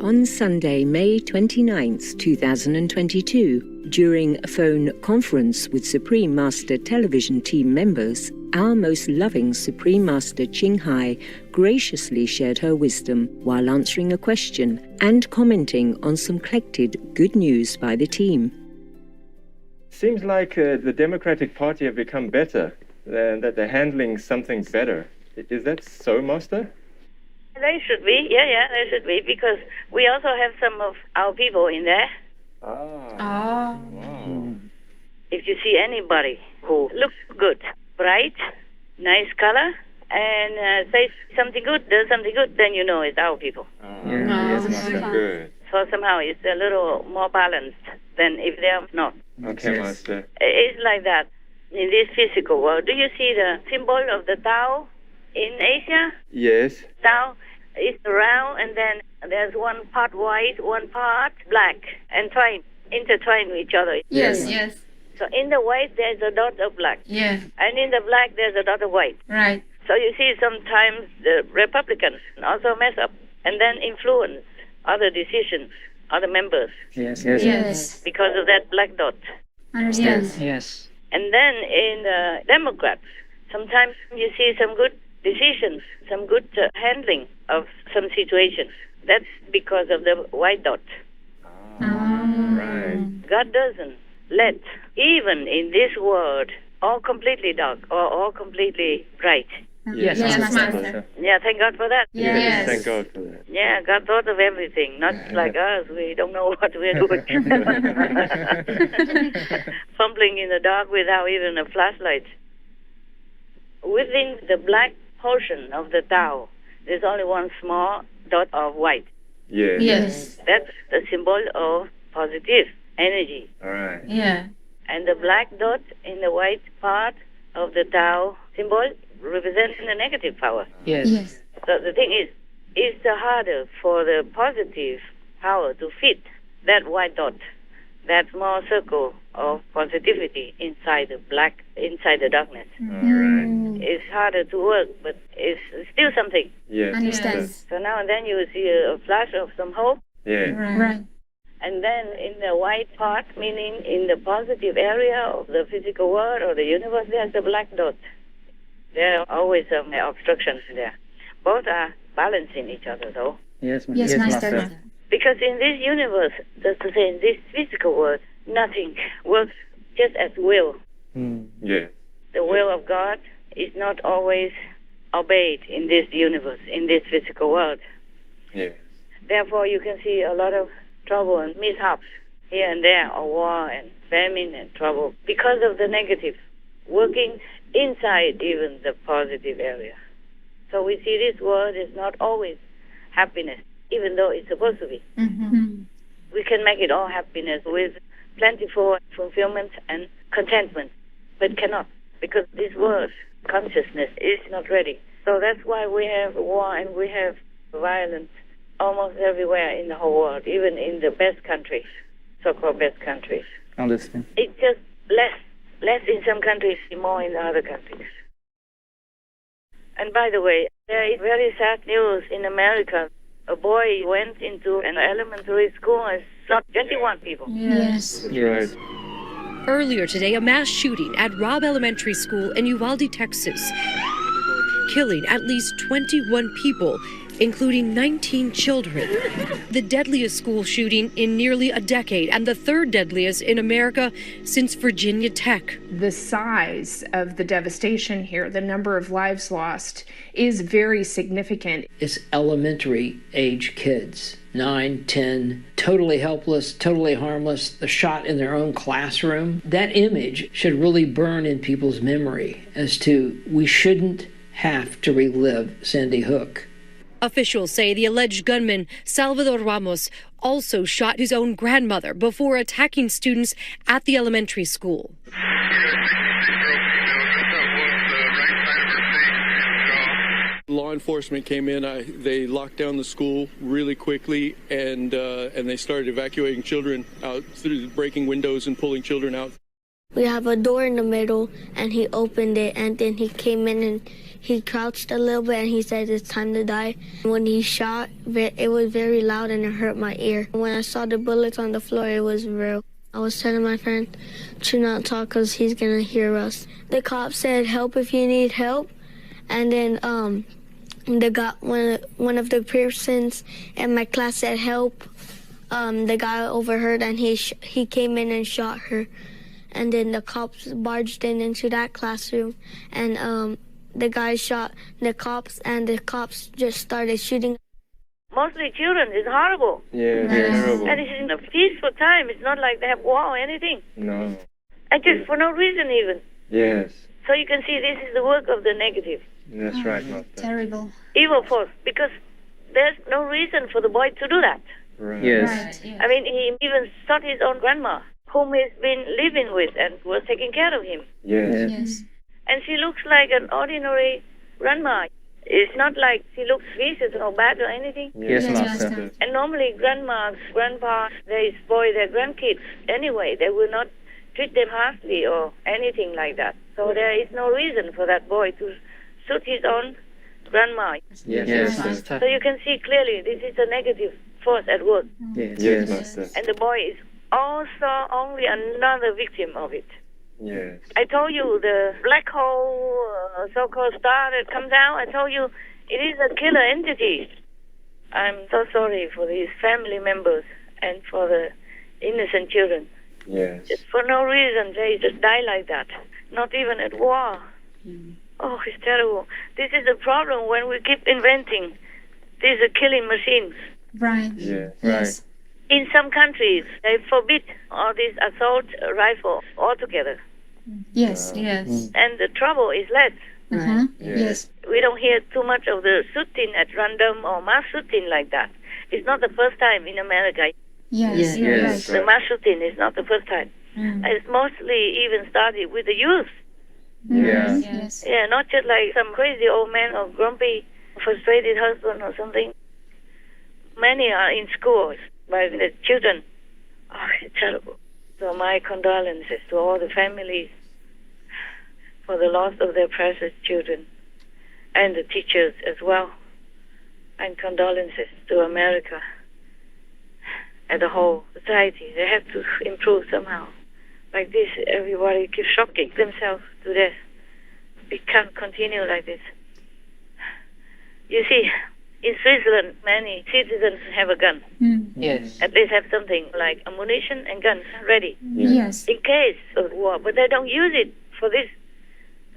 On Sunday, May 29th, 2022, during a phone conference with Supreme Master television team members, our most loving Supreme Master Ching Hai graciously shared her wisdom while answering a question and commenting on some collected good news by the team. Seems like the Democratic Party have become better, that they're handling something better. Is that so, Master? They should be, they should be, because we also have some of our people in there. Wow. If you see anybody who looks good, bright, nice color, and says something good, does something good, then you know it's our people. Yes, Master. Good. So somehow it's a little more balanced than if they are not. Okay, Master. It's like that in this physical world. Do you see the symbol of the Tao in Asia? Yes. Tao is round, and then there's one part white, one part black, and intertwined with each other. Yes. So in the white, there's a dot of black. Yeah. And in the black, there's a dot of white. Right. So you see sometimes the Republicans also mess up and then influence other decisions, other members. Yes. Because of that black dot. Understand. Yes. And then in the Democrats, sometimes you see some good decisions, some good handling of some situations. That's because of the white dot. Right. God doesn't let, even in this world, all completely dark or all completely bright. Yes, Master. Yeah, thank God for that. Yes. Thank God for that. Yeah, God thought of everything, not like us. We don't know what we're doing. Fumbling in the dark without even a flashlight. Within the black portion of the Tao, there's only one small dot of white. Yes. That's the symbol of positive energy. All right. Yeah. And the black dot in the white part of the Tao symbol represents the negative power. Yes. So the thing is, it's harder for the positive power to fit that white dot, that small circle of positivity inside the darkness. All right. It's harder to work, but it's still something. Yes. Understand. So now and then you will see a flash of some hope. Yeah. Right. And then in the white part, meaning in the positive area of the physical world or the universe, there's a black dot. There are always some obstructions there. Both are balancing each other, though. Yes, Master. Because in this universe, that's to say, in this physical world, nothing works just as will. Yeah. The will of God is not always obeyed in this universe, in this physical world. Yeah. Therefore, you can see a lot of trouble and mishaps here and there, or war and famine and trouble, because of the negative, working inside even the positive area. So we see this world is not always happiness, even though it's supposed to be. We can make it all happiness with plentiful fulfillment and contentment, but cannot, because this world consciousness is not ready. So that's why we have war and we have violence almost everywhere in the whole world, even in the best countries, so-called best countries. Understand. It's just less in some countries, more in the other countries. And by the way, there is very sad news in America. A boy went into an elementary school and shot 21 people. Yes. Right. Earlier today, a mass shooting at Robb Elementary School in Uvalde, Texas, killing at least 21 people, including 19 children. The deadliest school shooting in nearly a decade, and the third deadliest in America since Virginia Tech. The size of the devastation here, the number of lives lost, is very significant. It's elementary age kids, 9, 10, totally helpless, totally harmless, the shot in their own classroom. That image should really burn in people's memory as to we shouldn't have to relive Sandy Hook. Officials say the alleged gunman, Salvador Ramos, also shot his own grandmother before attacking students at the elementary school. Law enforcement came in. They locked down the school really quickly, and they started evacuating children out through breaking windows and pulling children out. We have a door in the middle, and he opened it, and then he came in and he crouched a little bit, and he said it's time to die. When he shot, it was very loud, and it hurt my ear. When I saw the bullets on the floor, it was real. I was telling my friend to not talk because he's going to hear us. The cop said, help if you need help. And then one of the persons in my class said, help. The guy overheard, and he came in and shot her. And then the cops barged into that classroom, and the guy shot the cops, and the cops just started shooting. Mostly children. It's horrible. Yeah, it's terrible. And it's in a peaceful time. It's not like they have war or anything. No. And just for no reason even. Yes. So you can see this is the work of the negative. That's right, Master. Terrible. Evil force. Because there's no reason for the boy to do that. Right. Yes. Right, yes. I mean, he even shot his own grandma, whom he's been living with and was taking care of him. Yes. Yes. And she looks like an ordinary grandma. It's not like she looks vicious or bad or anything. Yes, Yes, Master. Master. And normally grandmas, grandpas, they spoil their grandkids anyway. They will not treat them harshly or anything like that. So there is no reason for that boy to shoot his own grandma. Yes, Master. Master. So you can see clearly this is a negative force at work. Yes. Yes, Master. And the boy is also only another victim of it. Yes. I told you the black hole, so-called star that comes out, I told you it is a killer entity. I'm so sorry for these family members and for the innocent children. Yes. Just for no reason, they just die like that. Not even at war. Oh, it's terrible. This is the problem when we keep inventing these killing machines. Right. Yeah. Yes. In some countries, they forbid all these assault rifles altogether. Yes. Yes. And the trouble is less. Uh-huh. Yes. Yes. We don't hear too much of the shooting at random or mass shooting like that. It's not the first time in America. Yes. You're Yes. right. The mass shooting is not the first time. Mm. It's mostly even started with the youth. Yeah. Yes. Yeah, not just like some crazy old man or grumpy, frustrated husband or something. Many are in school by the children. Oh, it's terrible. So my condolences to all the families for the loss of their precious children and the teachers as well. And condolences to America and the whole society. They have to improve somehow. Like this, everybody keeps shocking themselves to death. We can't continue like this. You see, in Switzerland, many citizens have a gun. Mm. Yes. At least have something like ammunition and guns ready Yes. in case of war. But they don't use it for this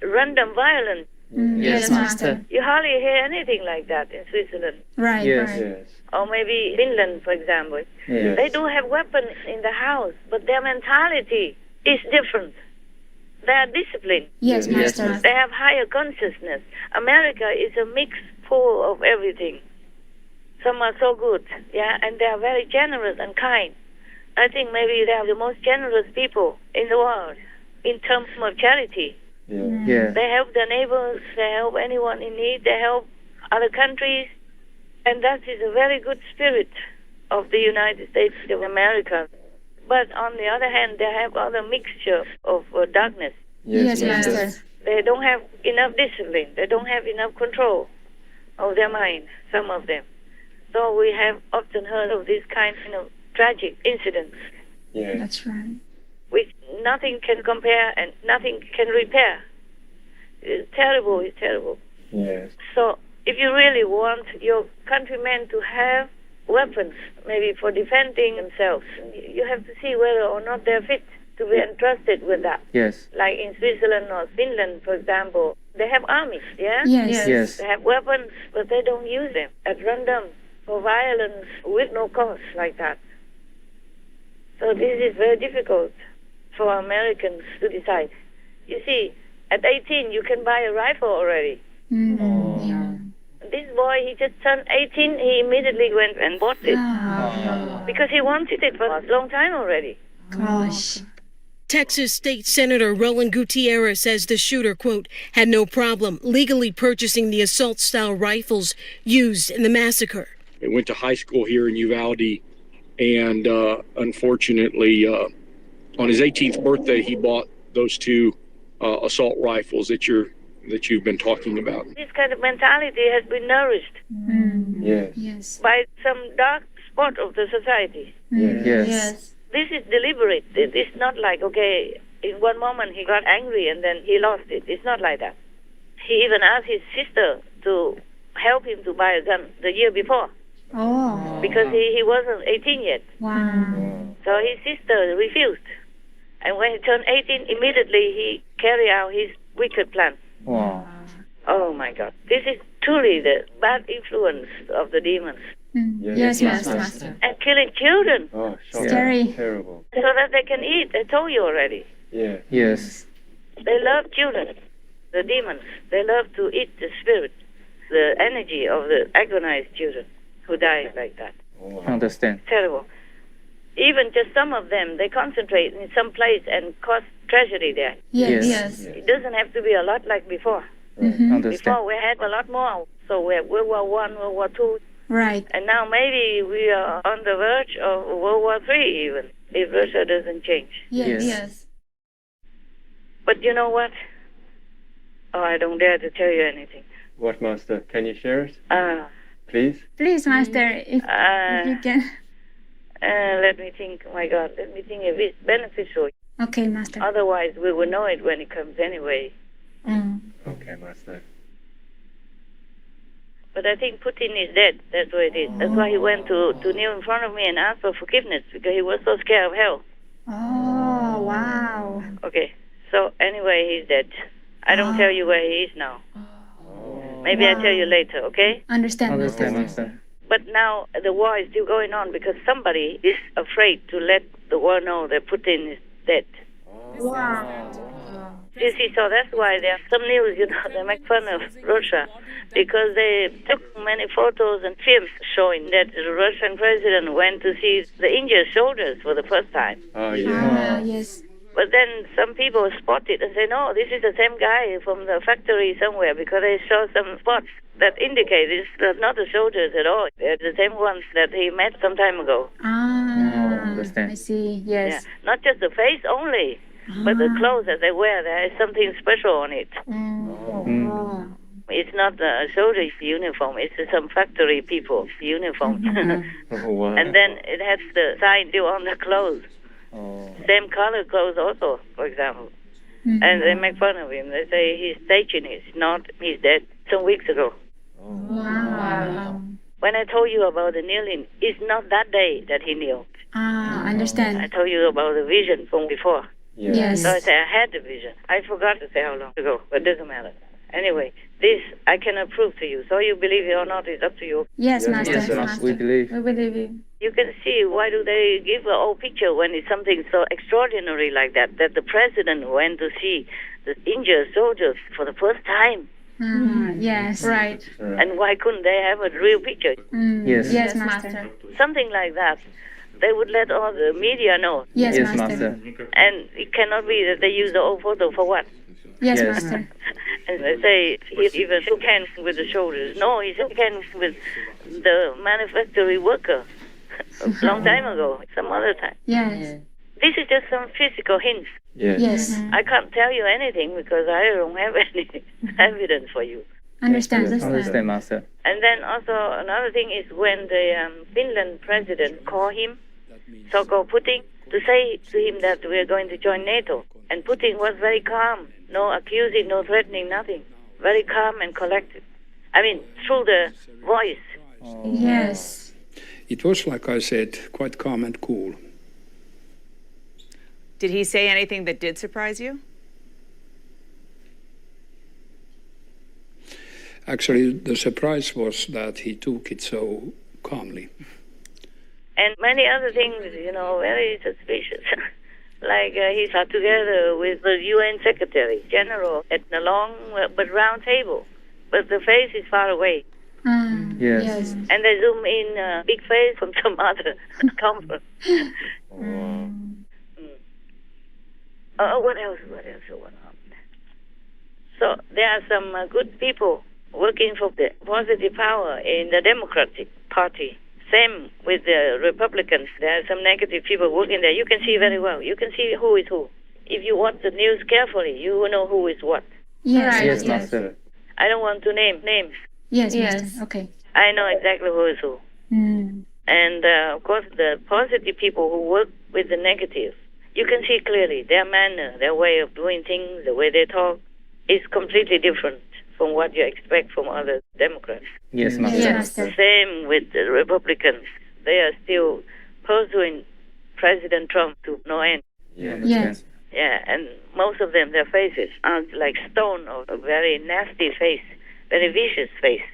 random violence. Mm. Yes, Master. You hardly hear anything like that in Switzerland. Right. Yes. Right. Yes. Or maybe Finland, for example. Yes. They do have weapons in the house, but their mentality is different. They are disciplined. Yes, Yes, Master. They have higher consciousness. America is a mix full of everything. Some are so good, yeah, and they are very generous and kind. I think maybe they are the most generous people in the world in terms of charity. Yeah. Yeah. They help their neighbors, they help anyone in need, they help other countries, and that is a very good spirit of the United States of America. But on the other hand, they have other mixture of darkness. Yes, Master. They don't have enough discipline. They don't have enough control of their mind, some of them. So we have often heard of this kind of tragic incidents, Yes. That's right. which nothing can compare and nothing can repair. It's terrible, it's terrible. Yes. So if you really want your countrymen to have weapons, maybe for defending themselves, you have to see whether or not they're fit to be entrusted with that. Yes. Like in Switzerland or Finland, for example, they have armies, yeah? Yes. Yes. They have weapons, but they don't use them at random for violence with no cause like that. So this is very difficult for Americans to decide. You see, at 18, you can buy a rifle already. Mm. Yeah. This boy, he just turned 18, he immediately went and bought it because he wanted it for a long time already. Gosh. Texas State Senator Roland Gutierrez says the shooter, quote, had no problem legally purchasing the assault-style rifles used in the massacre. I went to high school here in Uvalde, and unfortunately, on his 18th birthday, he bought those two assault rifles that you've been talking about. This kind of mentality has been nourished Yes. by some dark spot of the society. Yes. This is deliberate. It is not like, okay, in one moment he got angry and then he lost it. It's not like that. He even asked his sister to help him to buy a gun the year before because he wasn't 18 yet. Wow. So his sister refused. And when he turned 18, immediately he carried out his wicked plan. Wow. Oh, my God. This is truly the bad influence of the demons. Yes, Master. And killing children Oh, shocking. Scary. Terrible. so that they can eat. I told you already. Yeah. Yes. They love children, the demons. They love to eat the spirit, the energy of the agonized children who die like that. Understand. Terrible. Even just some of them, they concentrate in some place and cause tragedy there. Yes. It doesn't have to be a lot like before. Understand. Before we had a lot more. So we had World War I, World War II, Right. and now maybe we are on the verge of World War III even, if Russia doesn't change. Yes. But you know what? Oh, I don't dare to tell you anything. What, Master? Can you share it? Please? Please, Master, if you can. Let me think. Oh my God, let me think if it's beneficial. Okay, Master. Otherwise, we will know it when it comes anyway. Okay, Master. But I think Putin is dead. That's what it is. That's why he went to kneel in front of me and ask for forgiveness, because he was so scared of hell. Oh, wow. Okay, so anyway, he's dead. I don't tell you where he is now. Maybe I'll tell you later, okay? Understand, Master. Master. But now the war is still going on because somebody is afraid to let the world know that Putin is dead. Wow. You see, so that's why there are some news, they make fun of Russia because they took many photos and films showing that the Russian president went to see the injured soldiers for the first time. Oh, yeah. Yes. But then some people spot it and say, no, this is the same guy from the factory somewhere, because they show some spots that indicate it's not the soldiers at all. They're the same ones that he met some time ago. Understand. I see. Yes. Yeah. Not just the face only, but the clothes that they wear, there is something special on it. It's not a soldier's uniform, it's some factory people's uniform. Wow. And then it has the sign still on the clothes. Same color clothes also, for example. And they make fun of him. They say he's staging it. It's not, he's dead some weeks ago. Wow. When I told you about the kneeling, it's not that day that he kneeled. Understand. I told you about the vision from before. Yes. So I said I had the vision. I forgot to say how long ago, but it doesn't matter. Anyway, this I cannot prove to you. So you believe it or not, it's up to you. Yes, Master. Yes, Master. We believe. We believe you. You can see why do they give an old picture when it's something so extraordinary like that, that the president went to see the injured soldiers for the first time. Yes. Right. And why couldn't they have a real picture? Yes. Yes, Master. Something like that. They would let all the media know. Yes, Yes, Master. Master. And it cannot be that they use the old photo for what? Yes, Yes. Master. And they say he even shook hands with the soldiers. No, he shook hands with the manufacturing worker a long time ago, some other time. Yes. This is just some physical hints. Yes. Yes. I can't tell you anything because I don't have any evidence for you. Understand. Understand, Master. And then also another thing is when the Finland president called him, so-called Putin, to say to him that we are going to join NATO. And Putin was very calm, no accusing, no threatening, nothing. Very calm and collected. I mean, through the voice. Yes. It was, like I said, quite calm and cool. Did he say anything that did surprise you? Actually, the surprise was that he took it so calmly. And many other things, very suspicious. Like he sat together with the UN Secretary General at a long but round table. But the face is far away. Yes. And they zoom in a big face from some other conference. What else? So there are some good people working for the positive power in the Democratic Party. Same with the Republicans. There are some negative people working there. You can see very well. You can see who is who. If you watch the news carefully, you will know who is what. Yes. Right. Yes, Yes. Master. I don't want to name names. Yes. Yes. Master. Okay. I know exactly who is who. Mm. And of course, the positive people who work with the negative, you can see clearly their manner, their way of doing things, the way they talk is completely different from what you expect from other Democrats. Yes, Master. Yes, The Master. same with the Republicans. They are still pursuing President Trump to no end. Yeah, Yes. Yeah, and most of them, their faces are like stone or a very nasty face, very vicious face.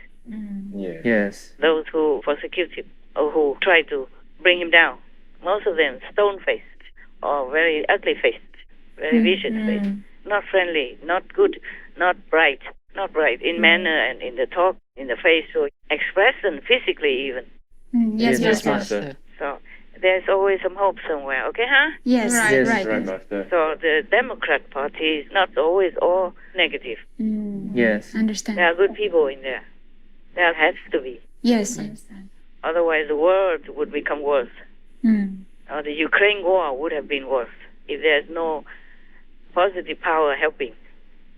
yeah. Yes. Those who persecute him or who try to bring him down. Most of them stone-faced or very ugly faced, very vicious face. Not friendly, not good, not bright in manner and in the talk, in the facial expression, physically even. Yes, Yes, Master. Master. So there's always some hope somewhere, okay, huh? Yes. Yes, Right. right, Master. So the Democrat Party is not always all negative. Yes. Understand. There are good people in there. There has to be. Yes. Understand. Otherwise, the world would become worse. Or the Ukraine war would have been worse if there's no positive power helping.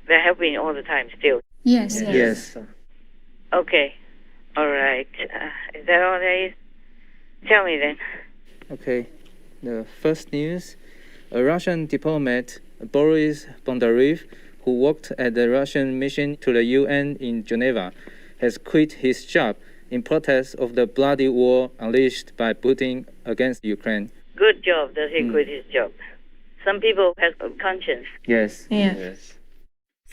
They're helping all the time still. Yes. Yes. Okay. All right. Is that all there is? Tell me then. Okay. The first news, a Russian diplomat, Boris Bondarev, who worked at the Russian mission to the UN in Geneva, has quit his job in protest of the bloody war unleashed by Putin against Ukraine. Good job that he quit his job. Some people have a conscience. Yes. Yes.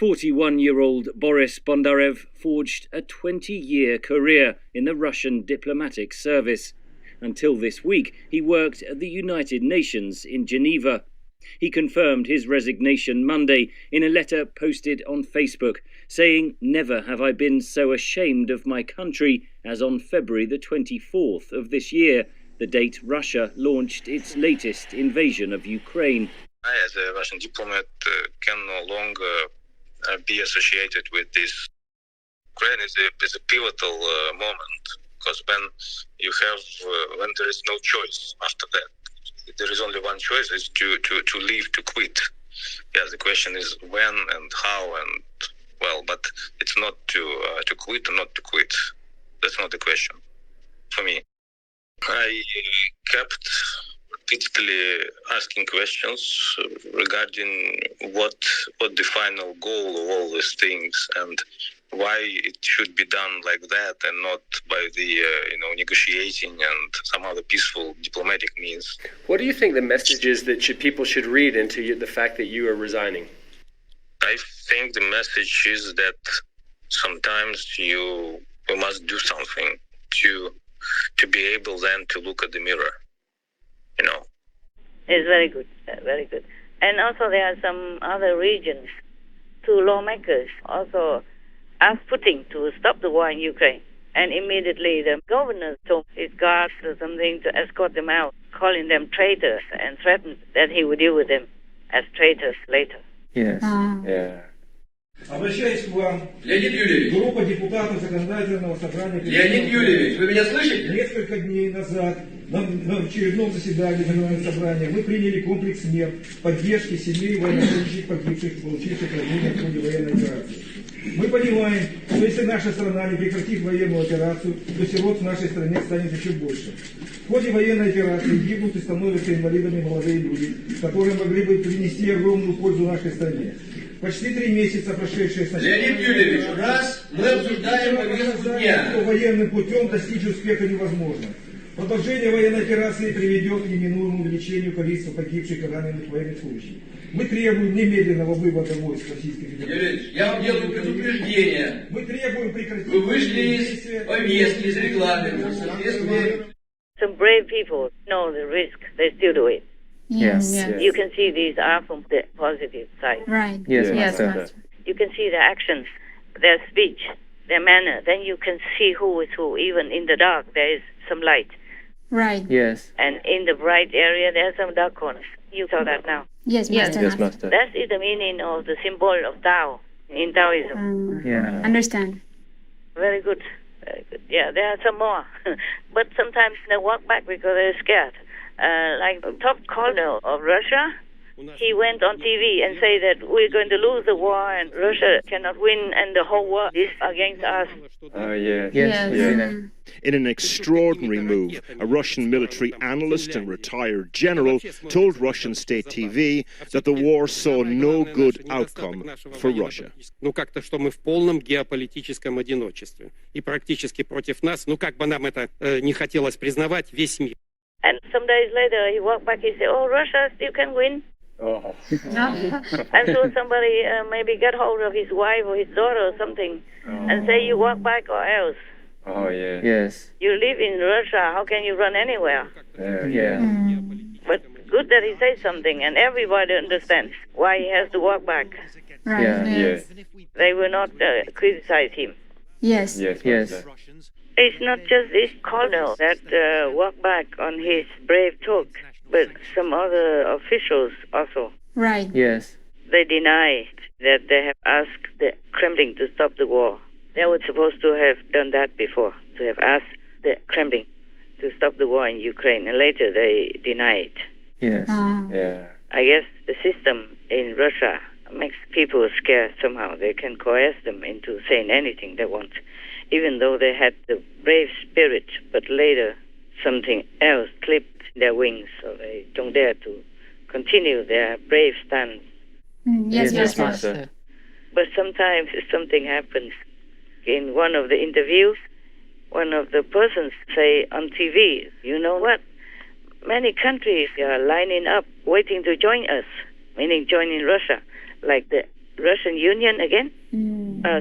41-year-old Boris Bondarev forged a 20-year career in the Russian diplomatic service. Until this week, he worked at the United Nations in Geneva. He confirmed his resignation Monday in a letter posted on Facebook, saying, "Never have I been so ashamed of my country as on February the 24th of this year, the date Russia launched its latest invasion of Ukraine." I, as a Russian diplomat, can no longer be associated with this. Ukraine is a pivotal moment, because when there is no choice after that, there is only one choice: is to leave, to quit. Yeah, the question is when and how, and but it's not to quit or not to quit. That's not the question for me. I kept repeatedly asking questions regarding what the final goal of all these things and why it should be done like that and not by the negotiating and some other peaceful diplomatic means. What do you think the message is that people should read into the fact that you are resigning? I think the message is that sometimes you must do something to be able then to look at the mirror. It's very good, very good. And also there are some other regions, two lawmakers also asked Putin to stop the war in Ukraine. And immediately the governor told his guards or something to escort them out, calling them traitors and threatened that he would deal with them as traitors later. Yes. Yeah. Обращаюсь к вам. Леонид Юрьевич. Группа депутатов Законодательного собрания. Леонид Юрьевич, вы меня слышите? Несколько дней назад на очередном заседании Законодательного собрания мы приняли комплекс мер поддержки семей военнослужащих, погибших и получивших ранения в ходе военной операции. Мы понимаем, что если наша страна не прекратит военную операцию, то сирот в нашей стране станет еще больше. В ходе военной операции гибнут и становятся инвалидами молодые люди, которые могли бы принести огромную пользу нашей стране. Почти 3 месяца, прошедшие с начала... Леонид Юрьевич, раз мы обсуждаем повестку дня. Что военным путем достичь успеха невозможно. Продолжение военной операции приведет к неминуемому увеличению количества погибших и раненых военнослужащих. Мы требуем немедленного вывода войск Российской Федерации. Юрьевич, я вам делаю предупреждение. Мы требуем прекратить... Вы вышли из повестки, из регламента. Some brave people know the risk, they still do it. Yes. You can see these are from the positive side. Right. Yes, Master. You can see their actions, their speech, their manner. Then you can see who is who. Even in the dark, there is some light. Right. Yes. And in the bright area, there are some dark corners. You saw that now. Yes, Master. Yes, Master. That is the meaning of the symbol of Tao in Taoism. Yeah. Understand. Very good. Very good. Yeah, there are some more. But sometimes they walk back because they're scared. Like top colonel of Russia, he went on TV and said that we're going to lose the war and Russia cannot win and the whole world is against us. Oh, yes. In an extraordinary move, a Russian military analyst and retired general told Russian state TV that the war saw no good outcome for Russia. Ну, как-то, что мы в полном геополитическом одиночестве. И практически против нас, ну, как бы нам это не хотелось признавать, весь мир. And some days later, he walked back, he said, oh, Russia still can win. Oh. And so somebody maybe get hold of his wife or his daughter or something and say, you walk back or else. Oh, yes. Yes. You live in Russia, how can you run anywhere? But good that he says something and everybody understands why he has to walk back. Right. Yes. They will not criticize him. Yes. It's not just this colonel that walked back on his brave talk, but some other officials also. Right. Yes. They denied that they have asked the Kremlin to stop the war. They were supposed to have done that before, to have asked the Kremlin to stop the war in Ukraine, and later they denied. Yes. Yeah. I guess the system in Russia makes people scared somehow. They can coerce them into saying anything they want, even though they had the brave spirit, but later something else clipped their wings, so they don't dare to continue their brave stance. Yes, Master. But sometimes something happens. In one of the interviews, one of the persons say on TV, you know what? Many countries are lining up, waiting to join us, meaning joining Russia, like the Russian Union again.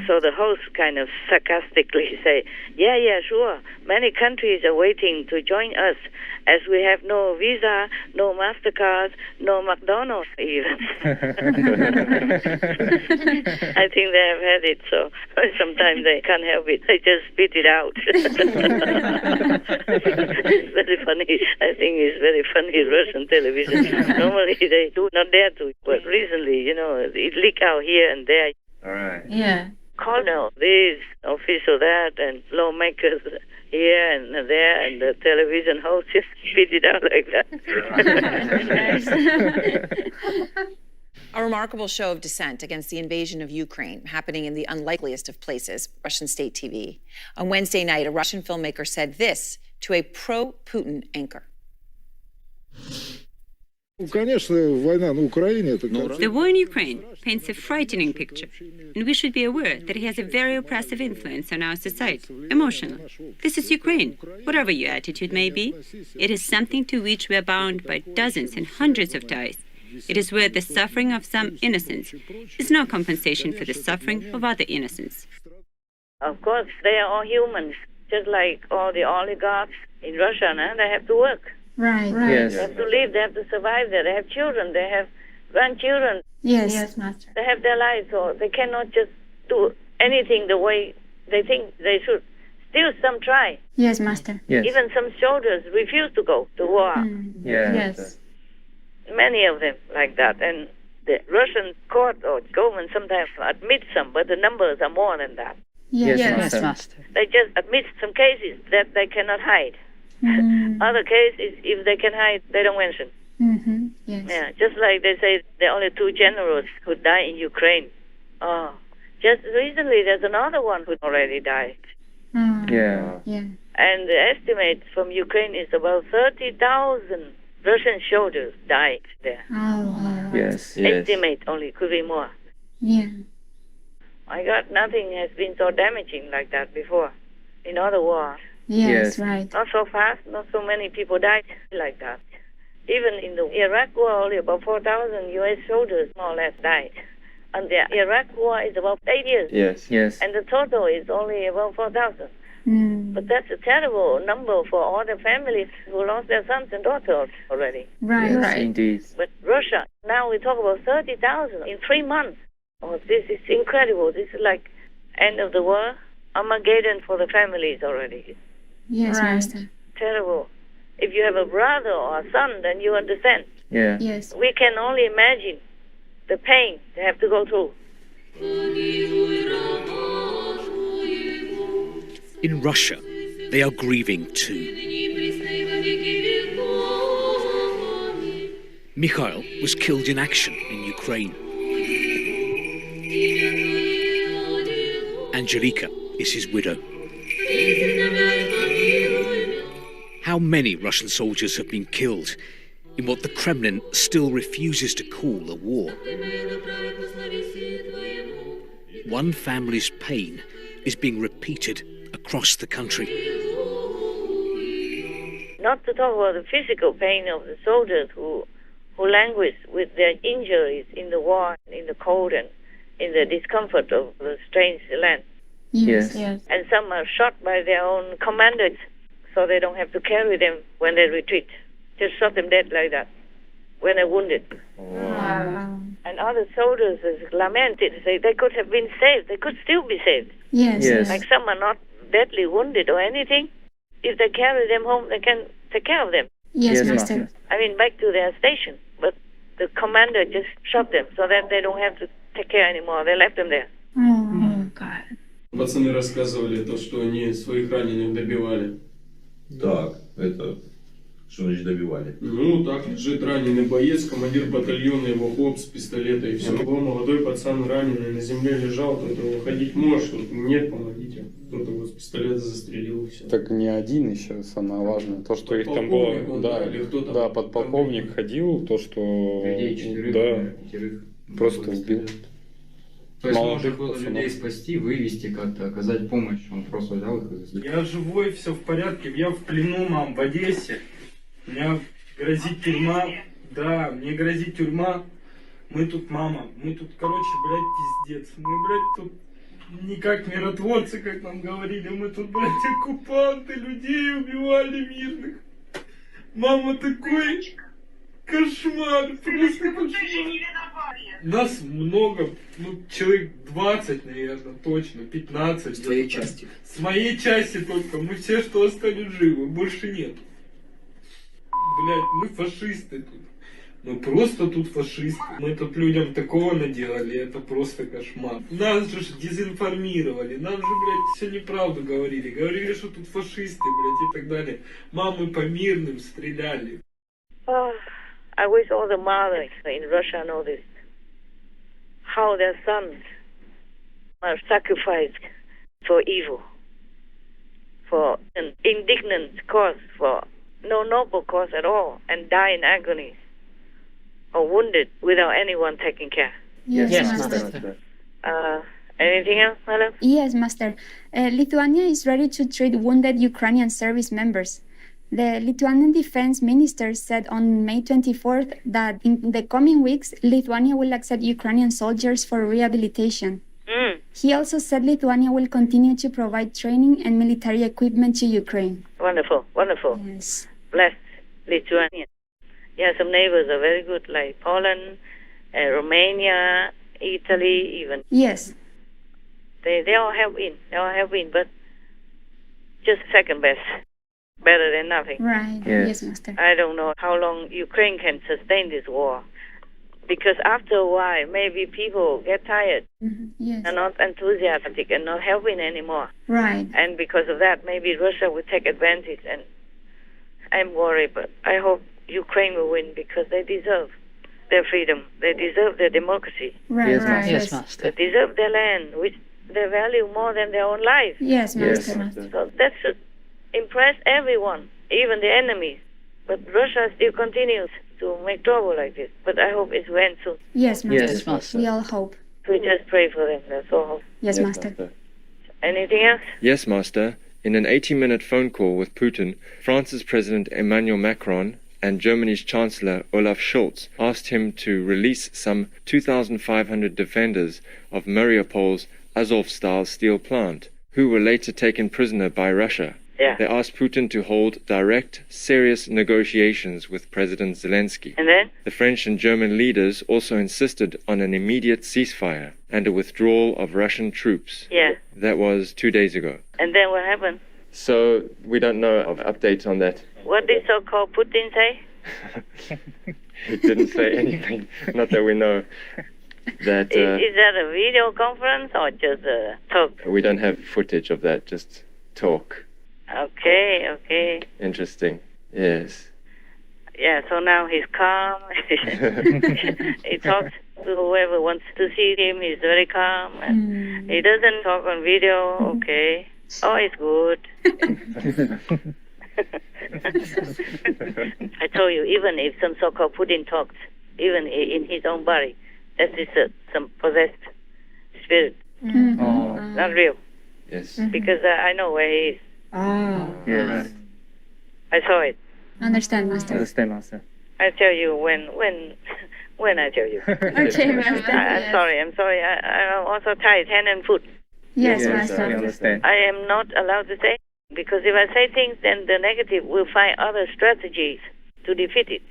So the host kind of sarcastically say, yeah, sure. Many countries are waiting to join us as we have no Visa, no MasterCard, no McDonald's even. I think they have had it, so sometimes they can't help it. They just spit it out. It's very funny. I think it's very funny, Russian television. Normally they do not dare to, but recently, it leak out here and there. All right. Yeah. Colonel this, official that, and lawmakers here and there, and the television host just spit it out like that. A remarkable show of dissent against the invasion of Ukraine happening in the unlikeliest of places, Russian state TV. On Wednesday night, a Russian filmmaker said this to a pro-Putin anchor. The war in Ukraine paints a frightening picture, and we should be aware that it has a very oppressive influence on our society, emotionally. This is Ukraine. Whatever your attitude may be, it is something to which we are bound by dozens and hundreds of ties. It is where the suffering of some innocents is no compensation for the suffering of other innocents. Of course, they are all humans, just like all the oligarchs in Russia, they have to work. Right. Yes. They have to live, they have to survive there. They have children, they have grandchildren. Yes, Master. They have their lives, so they cannot just do anything the way they think they should. Still, some try. Yes, Master. Yes. Even some soldiers refuse to go to war. Yes. Many of them like that. And the Russian court or government sometimes admits some, but the numbers are more than that. Yes, Master. They just admit some cases that they cannot hide. Other cases, if they can hide, they don't mention. Yes. Yeah, just like they say there are only 2 generals who died in Ukraine. Just recently there's another one who already died. Yeah. And the estimate from Ukraine is about 30,000 Russian soldiers died there. Yes. Estimate only, could be more. Yeah. My God, nothing has been so damaging like that before in other wars. Yes, right. Not so fast, not so many people died like that. Even in the Iraq war, only about 4,000 U.S. soldiers more or less died. And the Iraq war is about 8 years. Yes. And the total is only about 4,000. But that's a terrible number for all the families who lost their sons and daughters already. Right. Indeed. But Russia, now we talk about 30,000 in 3 months. Oh, this is incredible. This is like end of the war, Armageddon for the families already. Yes, Master. Terrible. If you have a brother or a son, then you understand. Yeah. Yes. We can only imagine the pain they have to go through. In Russia, they are grieving too. Mikhail was killed in action in Ukraine. Angelika is his widow. How many Russian soldiers have been killed in what the Kremlin still refuses to call a war? One family's pain is being repeated across the country. Not to talk about the physical pain of the soldiers who languish with their injuries in the war, in the cold, and in the discomfort of the strange land. Yes. And some are shot by their own commanders, so they don't have to carry them when they retreat. Just shot them dead like that when they're wounded. Wow. And other soldiers lamented, say they could have been saved. They could still be saved. Yes. Like some are not badly wounded or anything. If they carry them home, they can take care of them. Yes, Master. I mean, back to their station. But the commander just shot them so that they don't have to take care anymore. They left them there. Oh, God. Пацаны рассказывали то, что они своих раненых добивали. Так, это... Что значит добивали? Ну, так лежит раненый боец, командир батальона, его хлоп с пистолета, и все. Был молодой пацан раненый, на земле лежал, кто-то выходить может, тут нет, помогите. Кто-то вот с пистолета застрелил, и все. Так не один еще, самое важное. То, что их там было, да, подполковник ходил, то, что... Людей 4, да, 5. просто сбил. То есть можно было людей спасти, вывести как-то, оказать помощь, он просто взял их и застрелил. Я живой, все в порядке, я в плену, мам, в Одессе. Мне грозит тюрьма, да, мне грозит тюрьма. Мы тут, мама, мы тут, короче, блядь, пиздец. Мы, блядь, тут не как миротворцы, как нам говорили, мы тут, блядь, оккупанты, людей убивали мирных. Мама, такой кошмар, просто кошмар. Нас много, ну, человек 20, наверное, точно, 15. С твоей части? С моей части только, мы все, что остались живы, больше нет. Блядь, мы фашисты тут. Мы просто тут фашисты. Мы тут людям такого наделали, это просто кошмар. Нас же дезинформировали, нам же, блядь, все неправду говорили. Говорили, что тут фашисты, блядь, и так далее. Мамы по мирным стреляли. I wish all the mothers in Russia know this. How their sons are sacrificed for evil, for an indignant cause, for no noble cause at all, and die in agony or wounded without anyone taking care. Yes, Master. Anything else, madam? Yes, Master. Lithuania is ready to treat wounded Ukrainian service members. The Lithuanian Defense Minister said on May 24th that in the coming weeks, Lithuania will accept Ukrainian soldiers for rehabilitation. He also said Lithuania will continue to provide training and military equipment to Ukraine. Wonderful, wonderful. Yes. Blessed Lithuania. Yeah, some neighbors are very good, like Poland, Romania, Italy, even. Yes. They all have been, but just second best. Better than nothing. Right. Yes, Master. I don't know how long Ukraine can sustain this war. Because after a while, maybe people get tired Yes. and not enthusiastic and not helping anymore. Right. And because of that, maybe Russia will take advantage. And I'm worried, but I hope Ukraine will win because they deserve their freedom. They deserve their democracy. Right, Yes, right. Master. Yes, They deserve their land, which they value more than their own life. Yes, Master. Yes, Master. So that should impress everyone, even the enemies. But Russia still continues to make trouble like this. But I hope it ends soon. Yes, Master. Yes, Master. We all hope. We just pray for them, that's all. Yes, Master. Anything else? Yes, Master. In an 80-minute phone call with Putin, France's President Emmanuel Macron and Germany's Chancellor Olaf Scholz asked him to release some 2,500 defenders of Mariupol's Azovstal steel plant, who were later taken prisoner by Russia. Yeah. They asked Putin to hold direct, serious negotiations with President Zelensky. And then? The French and German leaders also insisted on an immediate ceasefire and a withdrawal of Russian troops. Yeah. That was 2 days ago. And then what happened? So we don't know of updates on that. What did so-called Putin say? He didn't say anything, not that we know. That Is that a video conference or just a talk? we don't have footage of that, just talk. Okay. Interesting. Yes. Yeah, so now he's calm. He talks to whoever wants to see him. He's very calm. And he doesn't talk on video. Okay. Oh, it's good. I told you, even if some so-called Putin talks, even in his own body, that is some possessed spirit. Not real. Yes. Because I know where he is. Yes. I saw it. Understand, Master. Understand, Master. I tell you when I tell you. Okay, Master. I'm sorry. I'm also tied hand and foot. Yes, I Master. understand. I am not allowed to say, because if I say things, then the negative will find other strategies to defeat it,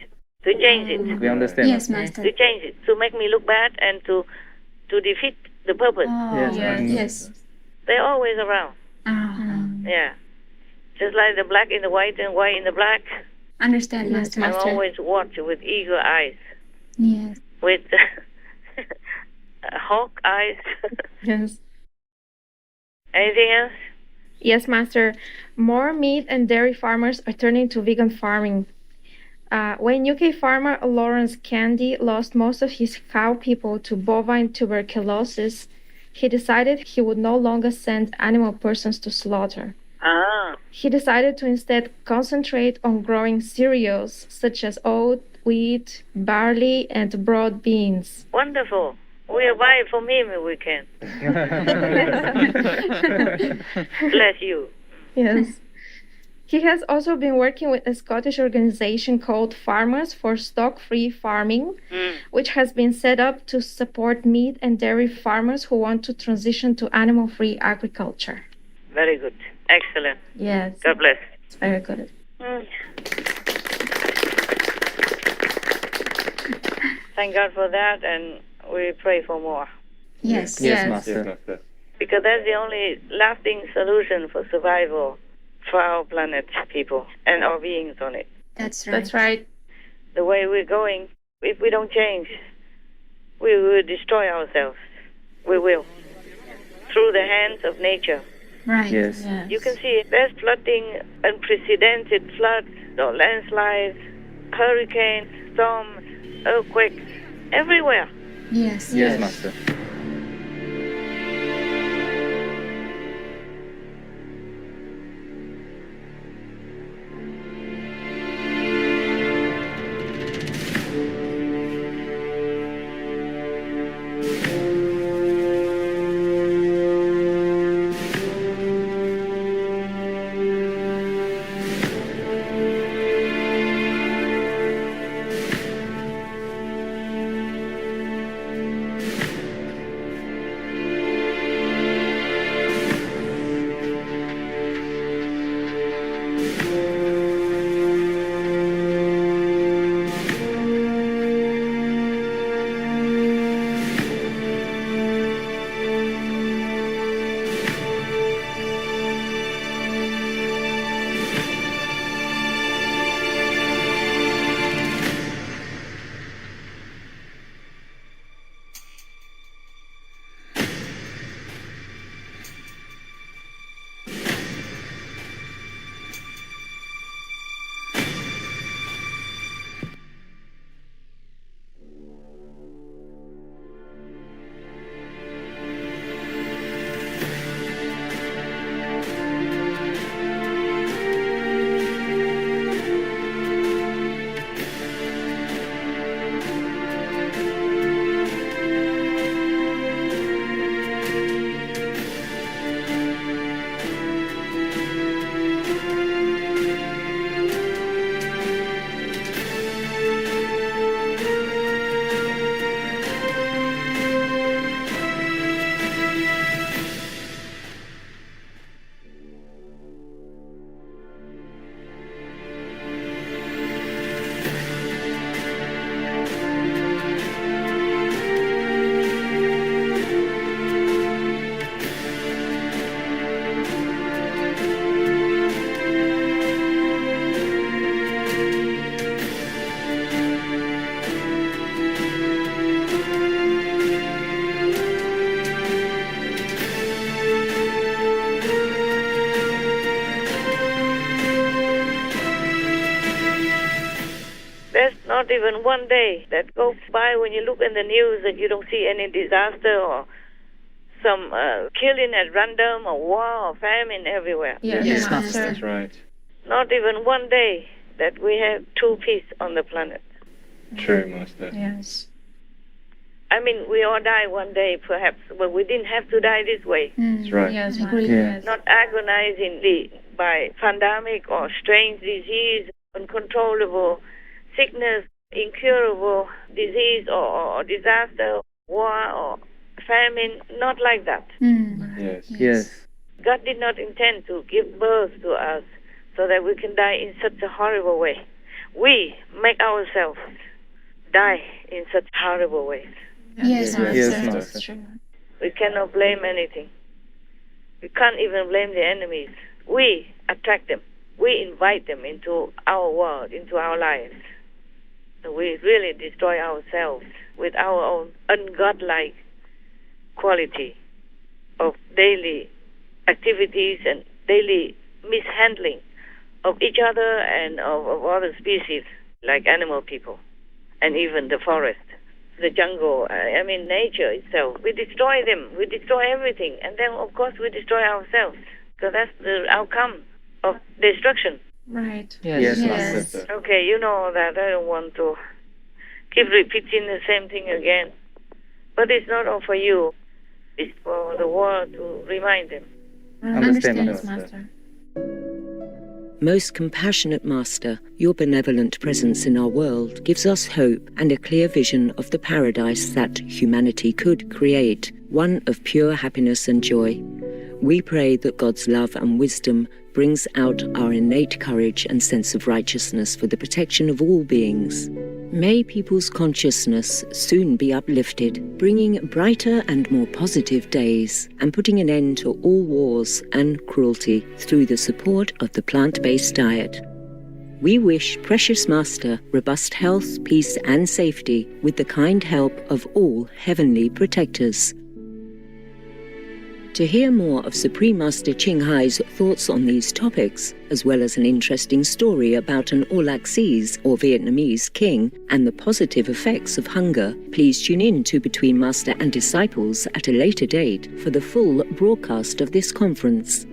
to change it. We understand. Yes, Master. To change it, to make me look bad and to defeat the purpose. Yes. They're always around. Yeah. Just like the black in the white and white in the black. Understand, Master. I'm always watch with eagle eyes. Yes. With hawk eyes. Yes. Anything else? Yes, Master. More meat and dairy farmers are turning to vegan farming. When UK farmer Lawrence Candy lost most of his cow people to bovine tuberculosis, he decided he would no longer send animal persons to slaughter. He decided to instead concentrate on growing cereals such as oat, wheat, barley, and broad beans. Wonderful. We'll buy it from him if we can. Bless you. Yes. He has also been working with a Scottish organization called Farmers for Stock-Free Farming, which has been set up to support meat and dairy farmers who want to transition to animal-free agriculture. Very good. Excellent. Yes. God bless. It's very good. Thank God for that, and we pray for more. Yes. Yes, Master. Because that's the only lasting solution for survival for our planet, people, and our beings on it. That's right. That's right. The way we're going, if we don't change, we will destroy ourselves. We will. Through the hands of nature. Right. Yes. You can see there's flooding, unprecedented floods or landslides, hurricanes, storms, earthquakes, everywhere. Yes. Yes, Master. Not even one day that goes by when you look in the news that you don't see any disaster or some killing at random or war or famine everywhere. Yes, Master. That's right. Not even one day that we have true peace on the planet. True, Master. Yes. I mean, we all die one day, perhaps, but we didn't have to die this way. That's right. Yes, Yes. Not agonizingly by pandemic or strange disease, uncontrollable sickness, incurable disease or disaster, war or famine, not like that. Yes. God did not intend to give birth to us so that we can die in such a horrible way. We make ourselves die in such horrible ways. Yes, Master. That's true. We cannot blame anything. We can't even blame the enemies. We attract them. We invite them into our world, into our lives. So we really destroy ourselves with our own ungodlike quality of daily activities and daily mishandling of each other and of other species like animal people and even the forest, the jungle, I mean nature itself. We destroy them, we destroy everything, and then of course we destroy ourselves because that's the outcome of destruction. Right. Yes. Okay, you know that. I don't want to keep repeating the same thing again. But it's not all for you. It's for the world to remind them. Understand, Master. Most compassionate Master, your benevolent presence in our world gives us hope and a clear vision of the paradise that humanity could create, one of pure happiness and joy. We pray that God's love and wisdom brings out our innate courage and sense of righteousness for the protection of all beings. May people's consciousness soon be uplifted, bringing brighter and more positive days and putting an end to all wars and cruelty through the support of the plant-based diet. We wish Precious Master robust health, peace and safety with the kind help of all heavenly protectors. To hear more of Supreme Master Ching Hai's thoughts on these topics, as well as an interesting story about an Aulaxese or Vietnamese king and the positive effects of hunger, please tune in to Between Master and Disciples at a later date for the full broadcast of this conference.